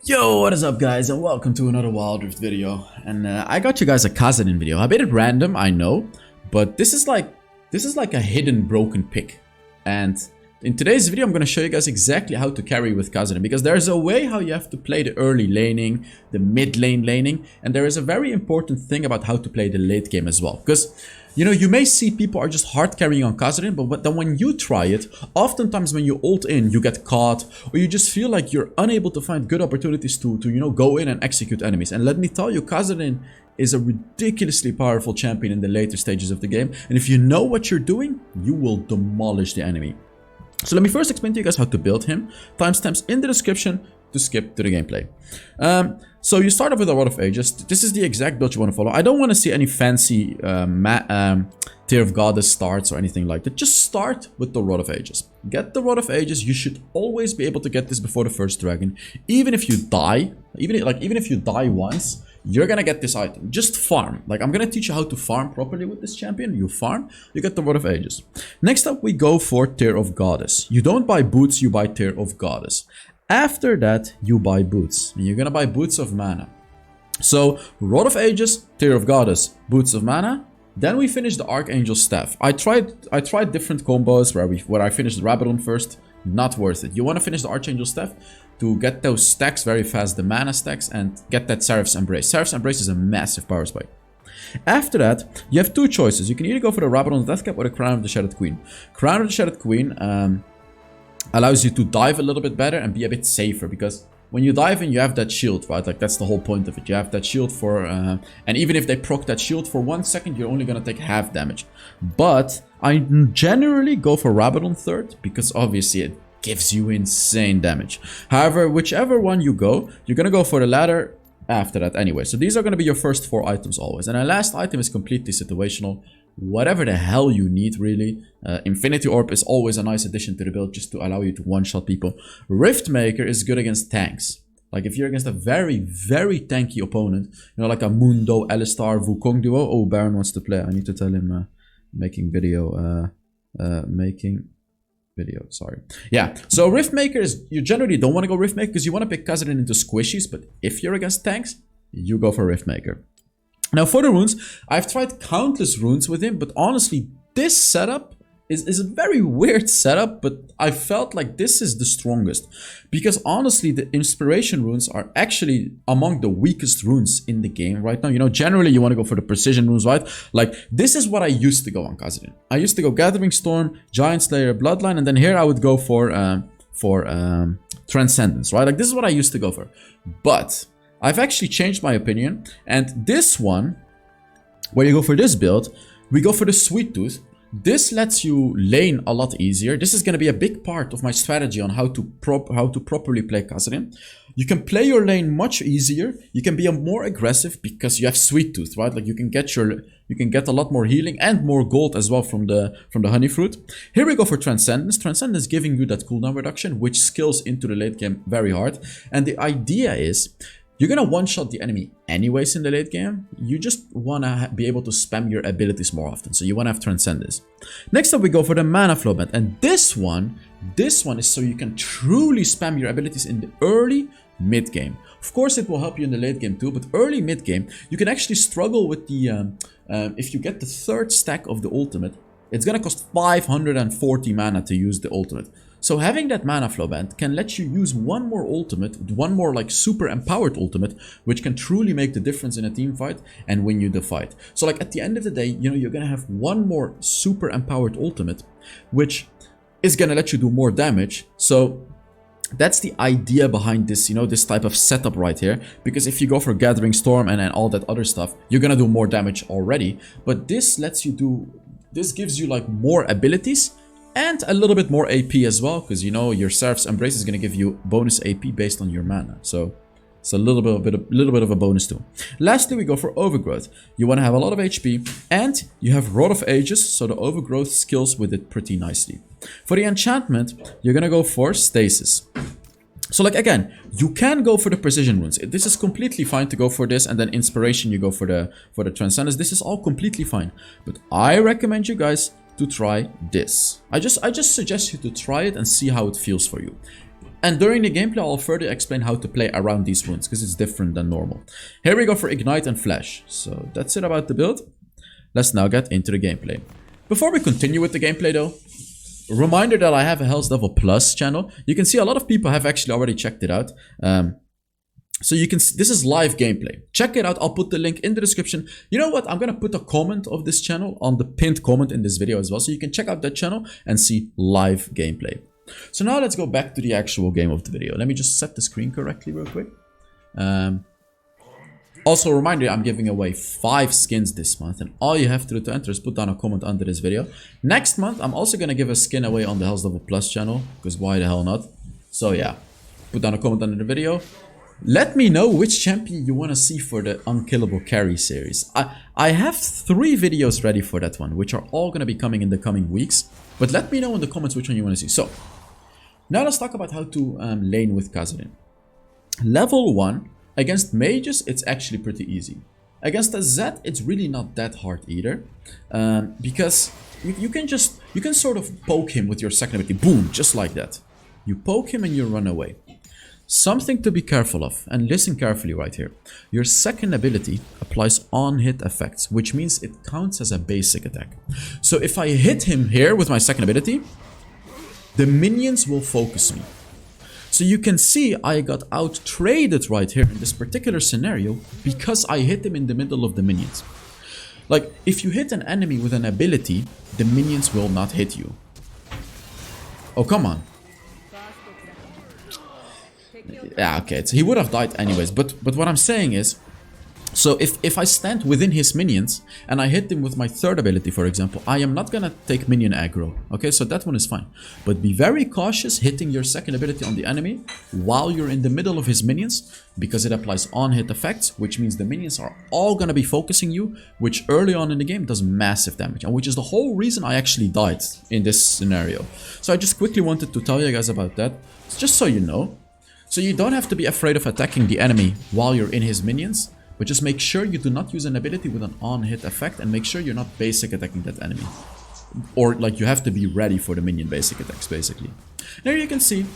Yo, what is up guys, and welcome to another Wild Rift video. And I got you guys a Kassadin video. I made it random, I know, but this is like a hidden broken pick. And in today's video I'm going to show you guys exactly how to carry with Kassadin, because there's a way how you have to play the early laning, the mid lane laning, and there is a very important thing about how to play the late game as well. Because you know, you may see people are just hard carrying on Kassadin, but then when you try it, oftentimes when you ult in, you get caught, or you just feel like you're unable to find good opportunities to you know, go in and execute enemies. And let me tell you, Kassadin is a ridiculously powerful champion in the later stages of the game. And if you know what you're doing, you will demolish the enemy. So let me first explain to you guys how to build him. Timestamps in the description to skip to the gameplay. So you start off with a Rod of Ages. This is the exact build you want to follow. I don't want to see any fancy Tear of Goddess starts or anything like that. Just start with the Rod of Ages. Get the Rod of Ages. You should always be able to get this before the first dragon. Even if you die, even if you die once, you're gonna get this item. Just farm. Like, I'm gonna teach you how to farm properly with this champion. You farm, you get the Rod of Ages. Next up, we go for Tear of Goddess. You don't buy boots, you buy Tear of Goddess. After that, you buy boots. And you're gonna buy boots of mana. So, Rod of Ages, Tear of Goddess, boots of mana. Then we finish the Archangel Staff. I tried different combos where I finished Rabadon first. Not worth it. You want to finish the Archangel Staff to get those stacks very fast, the mana stacks, and get that Seraph's Embrace. Seraph's Embrace is a massive power spike. After that, you have two choices. You can either go for the Rabadon's Deathcap or the Crown of the Shattered Queen. Crown of the Shattered Queen allows you to dive a little bit better and be a bit safer, because when you dive in, you have that shield, right? Like, that's the whole point of it. You have that shield for... and even if they proc that shield for 1 second, you're only going to take half damage. But I generally go for Rabadon third, because obviously it gives you insane damage. However, whichever one you go, you're going to go for the ladder after that anyway. So these are going to be your first 4 items always. And our last item is completely situational. Whatever the hell you need, really. Infinity Orb is always a nice addition to the build, just to allow you to one-shot people. Rift Maker is good against tanks. Like, if you're against a very, very tanky opponent, you know, like a Mundo, Alistar, Wukong duo. Oh, Baron wants to play. I need to tell him making video, sorry. Yeah, so Rift Maker is, you generally don't want to go Rift Maker because you want to pick Kassadin into squishies, but if you're against tanks, you go for Rift Maker. Now for the runes, I've tried countless runes with him, but honestly, this setup is a very weird setup, but I felt like this is the strongest. Because honestly, the inspiration runes are actually among the weakest runes in the game right now. You know, generally you want to go for the precision runes, right? Like, this is what I used to go on Kassadin. I used to go Gathering Storm, Giant Slayer, Bloodline, and then here I would go for Transcendence, right? Like, this is what I used to go for. But I've actually changed my opinion, and this one, where you go for this build, we go for the Sweet Tooth. This lets you lane a lot easier. This is going to be a big part of my strategy on how to properly play Kassadin. You can play your lane much easier. You can be more aggressive because you have Sweet Tooth, right? Like, you can get a lot more healing and more gold as well from the honey fruit. Here we go for Transcendence. Transcendence giving you that cooldown reduction, which skills into the late game very hard. And the idea is, you're gonna one-shot the enemy anyways in the late game. You just wanna be able to spam your abilities more often. So you wanna have Transcendence. Next up, we go for the Mana Flow Band. And this one is so you can truly spam your abilities in the early mid game. Of course, it will help you in the late game too, but early mid game, you can actually struggle with the... if you get the 3rd stack of the ultimate, it's gonna cost 540 mana to use the ultimate. So having that Mana Flow Band can let you use one more ultimate, one more like super empowered ultimate, which can truly make the difference in a team fight and win you the fight. So like, at the end of the day, you know, you're gonna have one more super empowered ultimate, which is gonna let you do more damage. So that's the idea behind this, you know, this type of setup right here. Because if you go for Gathering Storm and all that other stuff, you're gonna do more damage already. But this lets you do, this gives you like more abilities and a little bit more AP as well, because you know your Seraph's Embrace is going to give you bonus AP based on your mana. So it's a little bit of a bonus too. Lastly, we go for Overgrowth. You want to have a lot of HP, and you have Rod of Ages, so the Overgrowth skills with it pretty nicely. For the enchantment, you're going to go for Stasis. So like, again, you can go for the precision runes. This is completely fine to go for this, and then inspiration you go for the Transcendence. This is all completely fine. But I recommend you guys to try this. I just suggest you to try it and see how it feels for you. And during the gameplay, I'll further explain how to play around these wounds, because it's different than normal. Here we go for Ignite and Flash. So that's it about the build. Let's now get into the gameplay. Before we continue with the gameplay though, a reminder that I have a HellsDevil Plus channel. You can see a lot of people have actually already checked it out. So you can see, this is live gameplay. Check it out. I'll put the link in the description. You know what? I'm going to put a comment of this channel on the pinned comment in this video as well. So you can check out that channel and see live gameplay. So now let's go back to the actual game of the video. Let me just set the screen correctly real quick. Also, a reminder, I'm giving away 5 skins this month, and all you have to do to enter is put down a comment under this video. Next month, I'm also going to give a skin away on the HellsDevil Plus channel, because why the hell not? So yeah, put down a comment under the video. Let me know which champion you want to see for the Unkillable Carry series. I have 3 videos ready for that one, which are all going to be coming in the coming weeks. But let me know in the comments which one you want to see. So, now let's talk about how to lane with Kassadin. Level 1. Against mages, it's actually pretty easy. Against a Zed, it's really not that hard either. Because you can sort of poke him with your second ability. Boom, just like that. You poke him and you run away. Something to be careful of, and listen carefully right here. Your second ability applies on-hit effects, which means it counts as a basic attack. So if I hit him here with my second ability, the minions will focus me. So you can see I got out-traded right here in this particular scenario because I hit him in the middle of the minions. Like, if you hit an enemy with an ability, the minions will not hit you. Oh, come on. Yeah, okay, he would have died anyways, but what I'm saying is, so if I stand within his minions and I hit him with my third ability, for example, I am not gonna take minion aggro. Okay, so that one is fine. But be very cautious hitting your second ability on the enemy while you're in the middle of his minions, because it applies on-hit effects, which means the minions are all gonna be focusing you, which early on in the game does massive damage, and which is the whole reason I actually died in this scenario. So I just quickly wanted to tell you guys about that, just so you know. So you don't have to be afraid of attacking the enemy while you're in his minions, but just make sure you do not use an ability with an on-hit effect, and make sure you're not basic attacking that enemy. Or like you have to be ready for the minion basic attacks basically. There you can see,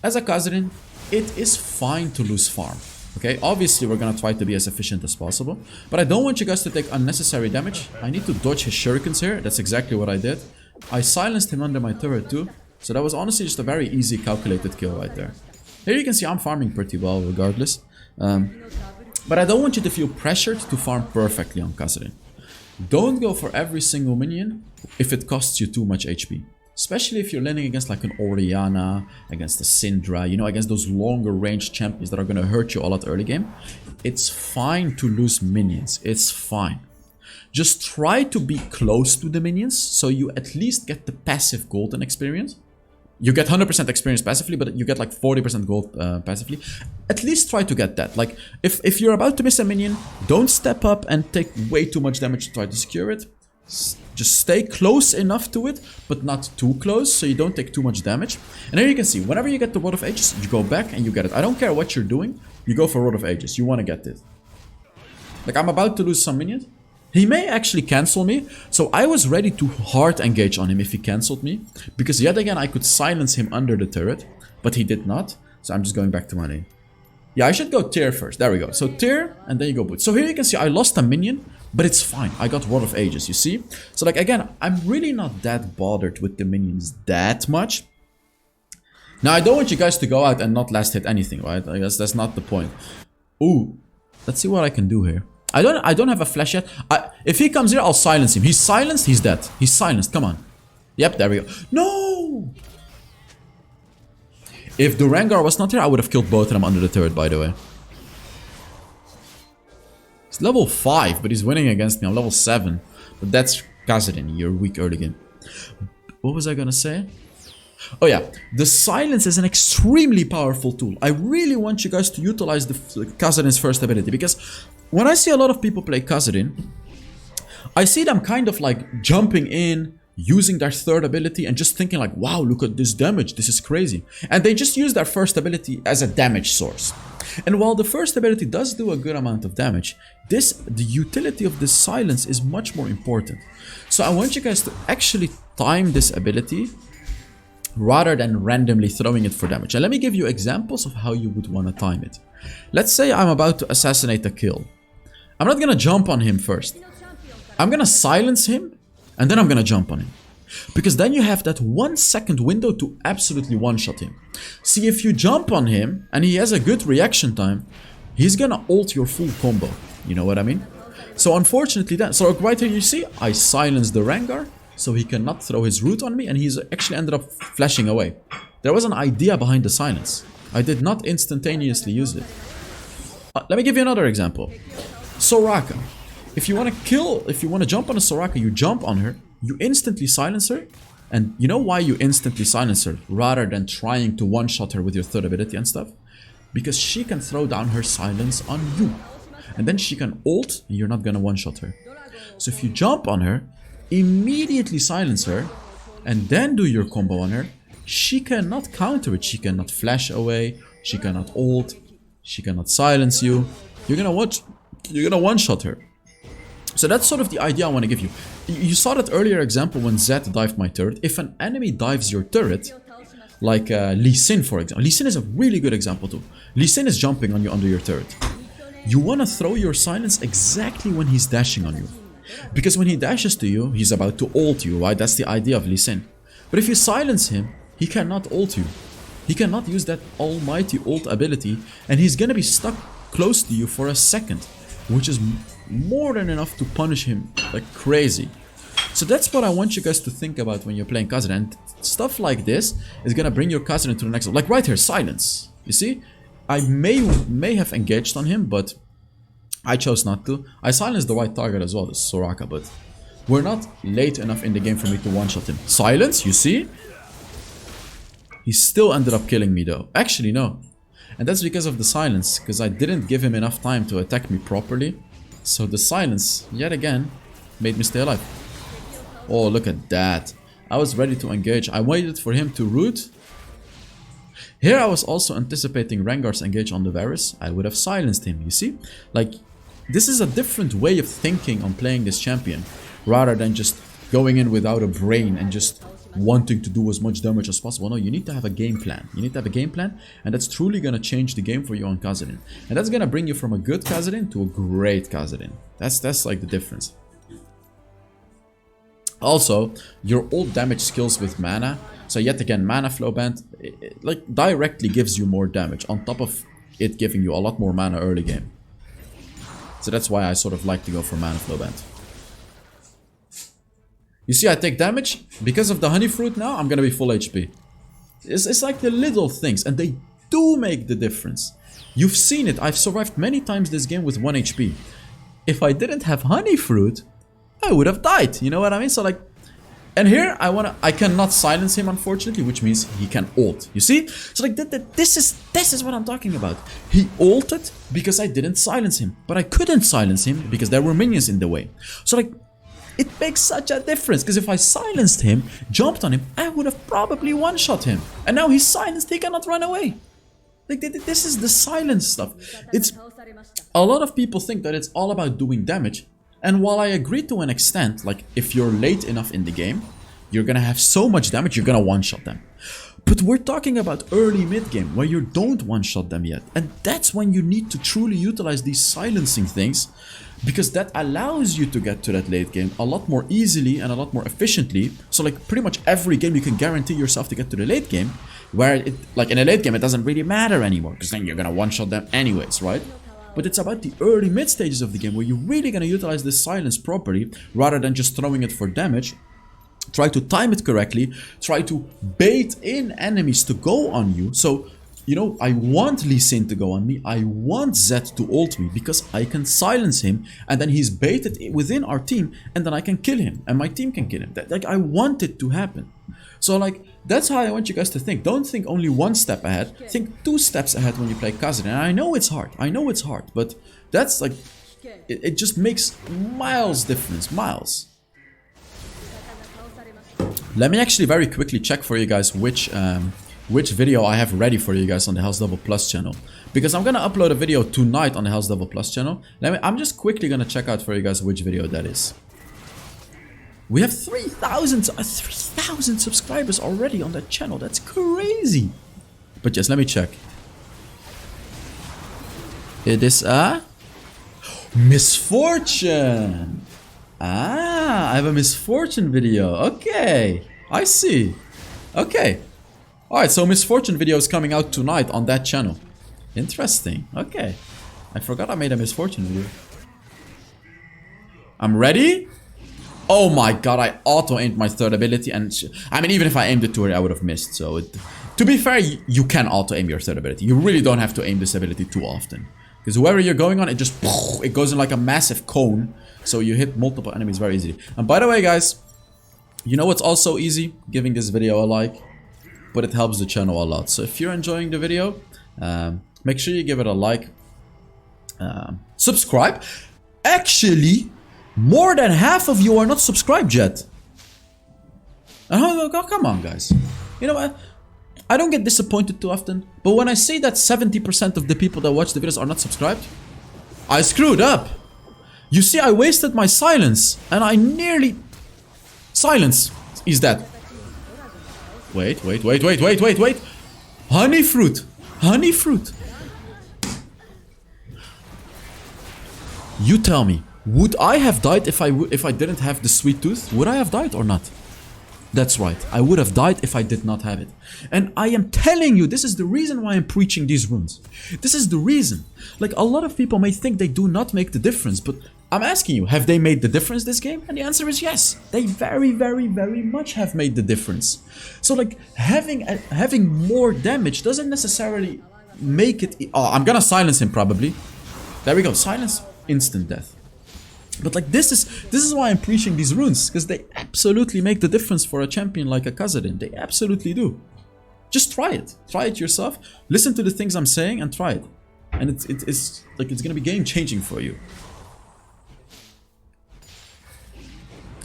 as a Kassadin, it is fine to lose farm. Okay, obviously we're gonna try to be as efficient as possible, but I don't want you guys to take unnecessary damage. I need to dodge his shurikens here, that's exactly what I did. I silenced him under my turret too, so that was honestly just a very easy calculated kill right there. Here you can see I'm farming pretty well regardless. But I don't want you to feel pressured to farm perfectly on Kassadin. Don't go for every single minion if it costs you too much HP. Especially if you're landing against like an Orianna, against a Syndra, you know, against those longer range champions that are going to hurt you a lot early game. It's fine to lose minions. It's fine. Just try to be close to the minions so you at least get the passive golden experience. You get 100% experience passively, but you get like 40% gold passively. At least try to get that. Like, if you're about to miss a minion, don't step up and take way too much damage to try to secure it. Just stay close enough to it, but not too close, so you don't take too much damage. And here you can see, whenever you get the Rod of Ages, you go back and you get it. I don't care what you're doing, you go for Rod of Ages. You want to get it. Like, I'm about to lose some minions. He may actually cancel me, so I was ready to hard engage on him if he cancelled me, because yet again I could silence him under the turret, but he did not, so I'm just going back to my lane. Yeah, I should go tier first, there we go. So tier, and then you go boot. So here you can see I lost a minion, but it's fine, I got Rod of Ages, you see? So like again, I'm really not that bothered with the minions that much. Now I don't want you guys to go out and not last hit anything, right? I guess that's not the point. Ooh, let's see what I can do here. I don't have a flash yet. If he comes here, I'll silence him. He's silenced, he's dead. He's silenced, come on. Yep, there we go. No! If the Rengar was not here, I would have killed both of them under the turret, by the way. He's level 5, but he's winning against me. I'm level 7. But that's Kassadin, you're weak early game. What was I gonna say? Oh yeah, the silence is an extremely powerful tool. I really want you guys to utilize the Kassadin's first ability, because when I see a lot of people play Kassadin, I see them kind of like jumping in, using their third ability and just thinking like, wow, look at this damage, this is crazy. And they just use their first ability as a damage source. And while the first ability does do a good amount of damage, the utility of this silence is much more important. So I want you guys to actually time this ability rather than randomly throwing it for damage. And let me give you examples of how you would want to time it. Let's say I'm about to assassinate a kill. I'm not gonna jump on him first. I'm gonna silence him and then I'm gonna jump on him. Because then you have that 1 second window to absolutely one-shot him. See, if you jump on him and he has a good reaction time, he's gonna ult your full combo. You know what I mean? So unfortunately so right here you see, I silenced the Rengar, so he cannot throw his root on me, and he's actually ended up flashing away. There was an idea behind the silence. I did not instantaneously use it. Let me give you another example. Soraka. If you want to jump on a Soraka, you jump on her, you instantly silence her, and you know why you instantly silence her rather than trying to one-shot her with your third ability and stuff? Because she can throw down her silence on you. And then she can ult, and you're not gonna one-shot her. So if you jump on her, immediately silence her, and then do your combo on her, she cannot counter it. She cannot flash away, she cannot ult, she cannot silence you. You're gonna one-shot her. So that's sort of the idea I want to give you. You saw that earlier example when Zed dived my turret. If an enemy dives your turret, like Lee Sin for example. Lee Sin is a really good example too. Lee Sin is jumping on you under your turret. You want to throw your silence exactly when he's dashing on you. Because when he dashes to you, he's about to ult you, right? That's the idea of Lee Sin. But if you silence him, he cannot ult you. He cannot use that almighty ult ability, and he's gonna be stuck close to you for a second, which is more than enough to punish him like crazy. So that's what I want you guys to think about when you're playing Kassadin. And stuff like this is gonna bring your Kassadin to the next level. Like right here, silence. You see? I may have engaged on him, but I chose not to. I silenced the right target as well, this Soraka, but we're not late enough in the game for me to one-shot him. Silence, you see? He still ended up killing me though. Actually, no. And that's because of the silence, because I didn't give him enough time to attack me properly. So the silence, yet again, made me stay alive. Oh, look at that. I was ready to engage. I waited for him to root. Here I was also anticipating Rengar's engage on the Varus. I would have silenced him, you see? Like, this is a different way of thinking on playing this champion, rather than just going in without a brain and just wanting to do as much damage as possible. No, you need to have a game plan. You need to have a game plan, and that's truly gonna change the game for you on Kassadin. And that's gonna bring you from a good Kassadin to a great Kassadin. That's like the difference. Also, your ult damage skills with mana. So yet again, mana flow band like directly gives you more damage on top of it giving you a lot more mana early game. So that's why I sort of like to go for mana flow band. You see, I take damage because of the honey fruit. Now I'm gonna be full HP. It's like the little things, and they do make the difference. You've seen it. I've survived many times this game with 1 HP. If I didn't have honey fruit, I would have died. You know what I mean? So like, and here I cannot silence him, unfortunately, which means he can ult. You see? So like this is what I'm talking about. He ulted because I didn't silence him, but I couldn't silence him because there were minions in the way. So like, it makes such a difference, because if I silenced him, jumped on him, I would have probably one-shot him. And now he's silenced, he cannot run away. Like, this is the silence stuff. It's a lot of people think that it's all about doing damage. And while I agree to an extent, like if you're late enough in the game, you're gonna have so much damage, you're gonna one-shot them. But we're talking about early mid-game, where you don't one-shot them yet. And that's when you need to truly utilize these silencing things, because that allows you to get to that late game a lot more easily and a lot more efficiently. So like pretty much every game you can guarantee yourself to get to the late game, where it, like in a late game it doesn't really matter anymore, because then you're gonna one-shot them anyways, right? But it's about the early mid stages of the game where you're really gonna utilize this silence properly, rather than just throwing it for damage. Try to time it correctly, try to bait in enemies to go on you. So, you know, I want Lee Sin to go on me, I want Zed to ult me, because I can silence him, and then he's baited within our team, and then I can kill him, and my team can kill him. Like, I want it to happen. So like, that's how I want you guys to think. Don't think only 1 step ahead, think 2 steps ahead when you play Kassadin. And I know it's hard, but that's like, it just makes miles difference, miles. Let me actually very quickly check for you guys which video I have ready for you guys on the HellsDevil Plus channel, because I'm gonna upload a video tonight on the HellsDevil Plus channel. I'm just quickly gonna check out for you guys which video that is. We have 3,000 subscribers already on that channel. That's crazy. But yes, let me check. It is a misfortune. Ah, I have a misfortune video. Okay, I see. Okay. Alright, so misfortune video is coming out tonight on that channel. Interesting. Okay. I forgot I made a misfortune video. I'm ready. Oh my god, I auto-aimed my third ability and... I mean, even if I aimed it to it, I would have missed. So, to be fair, you can auto-aim your third ability. You really don't have to aim this ability too often. Because whoever you're going on, it just... It goes in like a massive cone. So you hit multiple enemies very easily. And by the way, guys, you know what's also easy? Giving this video a like. But it helps the channel a lot. So if you're enjoying the video, make sure you give it a like. Subscribe. Actually... More than half of you are not subscribed yet. Oh, come on, guys. You know what? I don't get disappointed too often. But when I say that 70% of the people that watch the videos are not subscribed, I screwed up. You see, I wasted my silence. And I nearly... Silence is that. Wait. Honey fruit. Honey fruit. You tell me. Would I have died if I didn't have the sweet tooth? Would I have died or not? That's right. I would have died if I did not have it. And I am telling you, this is the reason why I'm preaching these runes. This is the reason. Like, a lot of people may think they do not make the difference, but I'm asking you, have they made the difference this game? And the answer is yes. They very, very, very much have made the difference. So, like, having more damage doesn't necessarily make it... Oh, I'm gonna silence him probably. There we go. Silence. Instant death. But like this is why I'm preaching these runes, because they absolutely make the difference for a champion like a Kassadin. They absolutely do. Just try it. Try it yourself. Listen to the things I'm saying and try it. And it's gonna be game changing for you.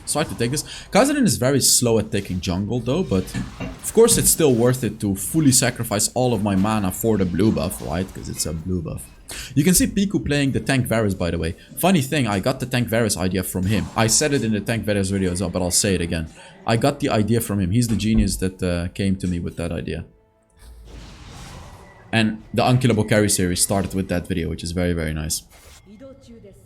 So I have to take this. Kassadin is very slow at taking jungle though, but of course it's still worth it to fully sacrifice all of my mana for the blue buff, right? Because it's a blue buff. You can see Piku playing the tank Varus, by the way. Funny thing, I got the tank Varus idea from him. I said it in the tank Varus video as well, but I'll say it again. I got the idea from him. He's the genius that came to me with that idea. And the Unkillable Carry series started with that video, which is very, very nice.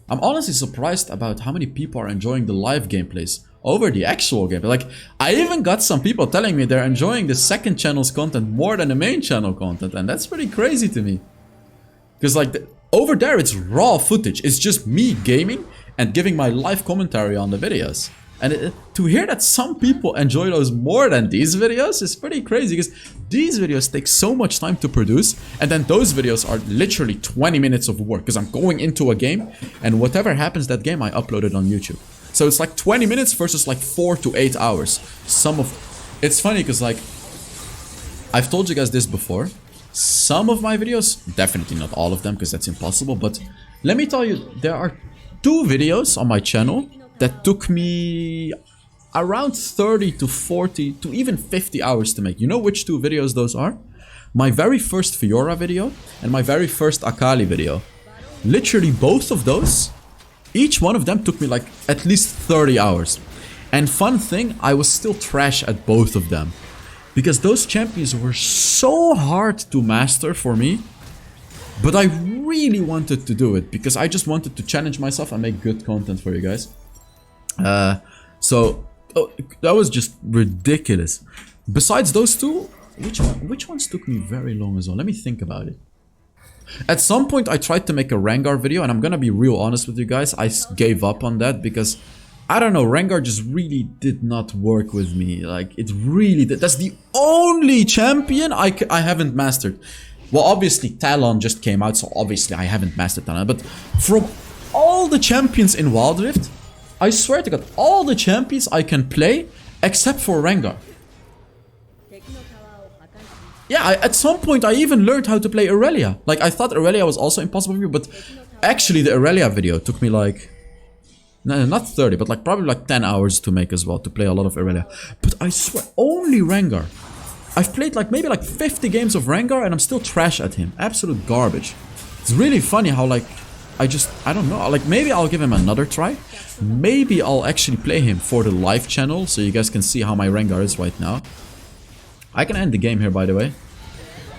I'm honestly surprised about how many people are enjoying the live gameplays over the actual gameplay. Like, I even got some people telling me they're enjoying the second channel's content more than the main channel content, and that's pretty crazy to me. Because like over there it's raw footage. It's just me gaming and giving my live commentary on the videos. And to hear that some people enjoy those more than these videos is pretty crazy. Because these videos take so much time to produce. And then those videos are literally 20 minutes of work. Because I'm going into a game and whatever happens that game I upload it on YouTube. So it's like 20 minutes versus like 4 to 8 hours. It's funny because like I've told you guys this before. Some of my videos, definitely not all of them because that's impossible, but let me tell you, there are 2 videos on my channel that took me around 30 to 40 to even 50 hours to make. You know which 2 videos those are? My very first Fiora video and my very first Akali video. Literally both of those, each one of them took me like at least 30 hours. And fun thing, I was still trash at both of them. Because those champions were so hard to master for me. But I really wanted to do it. Because I just wanted to challenge myself and make good content for you guys. That was just ridiculous. Besides those 2, which ones took me very long as well? Let me think about it. At some point I tried to make a Rengar video. And I'm gonna be real honest with you guys. I gave up on that because... I don't know, Rengar just really did not work with me. Like, it really did. That's the only champion I haven't mastered. Well, obviously, Talon just came out, so obviously I haven't mastered Talon. But from all the champions in Wild Rift, I swear to God, all the champions I can play, except for Rengar. Yeah, at some point I even learned how to play Aurelia. Like, I thought Aurelia was also impossible for me, but actually the Aurelia video took me like... No, not 30, but like probably like 10 hours to make as well, to play a lot of Aurelia. But I swear, only Rengar. I've played like maybe like 50 games of Rengar and I'm still trash at him. Absolute garbage. It's really funny how like I don't know. Like, maybe I'll give him another try. Maybe I'll actually play him for the live channel so you guys can see how my Rengar is right now. I can end the game here, by the way.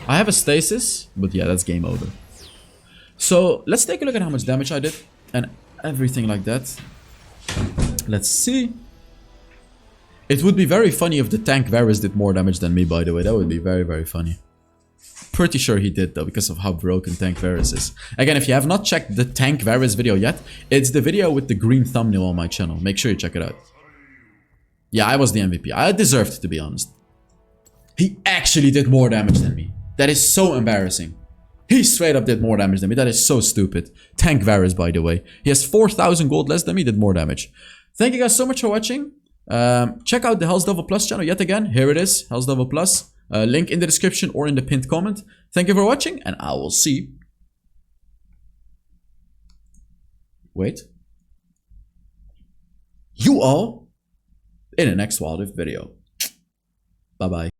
I have a stasis, but yeah, that's game over. So, let's take a look at how much damage I did and everything like that. Let's see. It would be very funny if the tank Varus did more damage than me, by the way. That would be very, very funny. Pretty sure he did, though, because of how broken tank Varus is. Again, if you have not checked the tank Varus video yet, it's the video with the green thumbnail on my channel. Make sure you check it out. Yeah, I was the MVP. I deserved, to be honest. He actually did more damage than me. That is so embarrassing. He straight up did more damage than me. That is so stupid. Tank Varus, by the way. He has 4,000 gold less than me, did more damage. Thank you guys so much for watching. Check out the HellsDevil Plus channel yet again. Here it is, HellsDevil Plus. Link in the description or in the pinned comment. Thank you for watching, and I will see. Wait. You all in the next Wild Rift video. Bye bye.